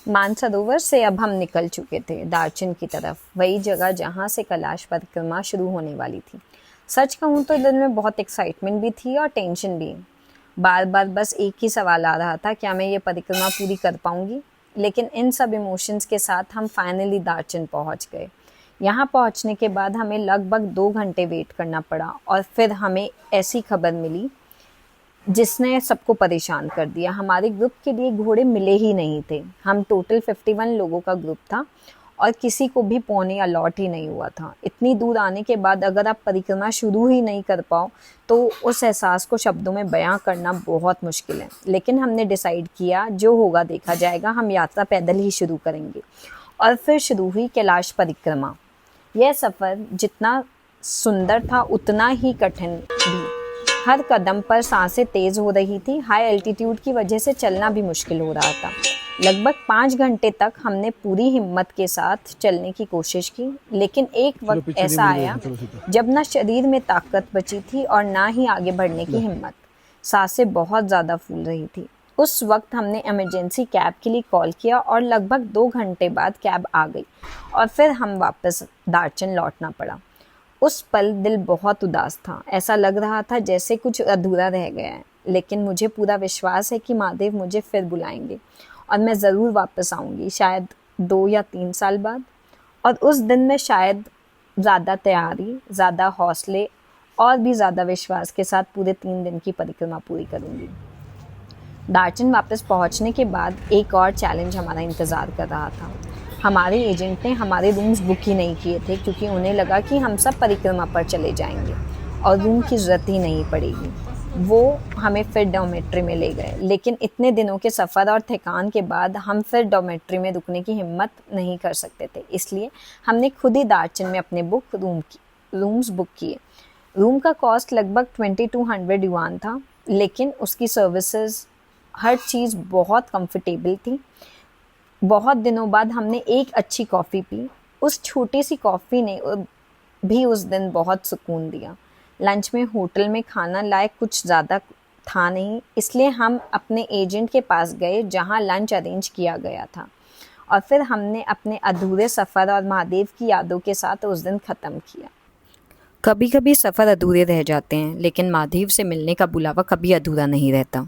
मानसरोवर से अब हम निकल चुके थे दार्चन की तरफ, वही जगह जहाँ से कैलाश परिक्रमा शुरू होने वाली थी। सच कहूँ तो दिल में बहुत एक्साइटमेंट भी थी और टेंशन भी। बार बार बस एक ही सवाल आ रहा था, क्या मैं ये परिक्रमा पूरी कर पाऊंगी। लेकिन इन सब इमोशंस के साथ हम फाइनली दार्चन पहुंच गए। यहाँ पहुंचने के बाद हमें लगभग 2 घंटे वेट करना पड़ा और फिर हमें ऐसी खबर मिली जिसने सबको परेशान कर दिया। हमारे ग्रुप के लिए घोड़े मिले ही नहीं थे। हम टोटल 51 लोगों का ग्रुप था और किसी को भी पौने अलॉट ही नहीं हुआ था। इतनी दूर आने के बाद अगर आप परिक्रमा शुरू ही नहीं कर पाओ तो उस एहसास को शब्दों में बयां करना बहुत मुश्किल है। लेकिन हमने डिसाइड किया जो होगा देखा जाएगा, हम यात्रा पैदल ही शुरू करेंगे। और फिर शुरू हुई कैलाश परिक्रमा। यह सफ़र जितना सुंदर था उतना ही कठिन भी। हर कदम पर सांसें तेज हो रही थी। हाई एल्टीट्यूड की वजह से चलना भी मुश्किल हो रहा था। लगभग 5 घंटे तक हमने पूरी हिम्मत के साथ चलने की कोशिश की, लेकिन एक वक्त ऐसा आया जब ना शरीर में ताकत बची थी और ना ही आगे बढ़ने की हिम्मत। सांसें बहुत ज़्यादा फूल रही थी। उस वक्त हमने इमरजेंसी कैब के लिए कॉल किया और लगभग 2 घंटे बाद कैब आ गई और फिर हम वापस दार्चन लौटना पड़ा। उस पल दिल बहुत उदास था। ऐसा लग रहा था जैसे कुछ अधूरा रह गया है। लेकिन मुझे पूरा विश्वास है कि महादेव मुझे फिर बुलाएंगे और मैं ज़रूर वापस आऊँगी, शायद 2 या 3 साल बाद। और उस दिन मैं शायद ज़्यादा तैयारी, ज़्यादा हौसले और भी ज़्यादा विश्वास के साथ पूरे 3 दिन की परिक्रमा पूरी करूँगी। दार्चन वापस पहुँचने के बाद एक और चैलेंज हमारा इंतज़ार कर रहा था। हमारे एजेंट ने हमारे रूम्स बुक ही नहीं किए थे क्योंकि उन्हें लगा कि हम सब परिक्रमा पर चले जाएंगे और रूम की ज़रूरत ही नहीं पड़ेगी। वो हमें फिर डॉर्मेट्री में ले गए, लेकिन इतने दिनों के सफ़र और थकान के बाद हम फिर डॉर्मेट्री में रुकने की हिम्मत नहीं कर सकते थे। इसलिए हमने खुद ही दार्चन में अपने रूम्स बुक किए। रूम का कॉस्ट लगभग 2200 युआन था, लेकिन उसकी सर्विसेज हर चीज़ बहुत कंफर्टेबल थी। बहुत दिनों बाद हमने एक अच्छी कॉफ़ी पी। उस छोटी सी कॉफ़ी ने भी उस दिन बहुत सुकून दिया। लंच में होटल में खाना लायक कुछ ज़्यादा था नहीं, इसलिए हम अपने एजेंट के पास गए जहां लंच अरेंज किया गया था। और फिर हमने अपने अधूरे सफ़र और महादेव की यादों के साथ उस दिन ख़त्म किया। कभी कभी सफ़र अधूरे रह जाते हैं, लेकिन महादेव से मिलने का बुलावा कभी अधूरा नहीं रहता।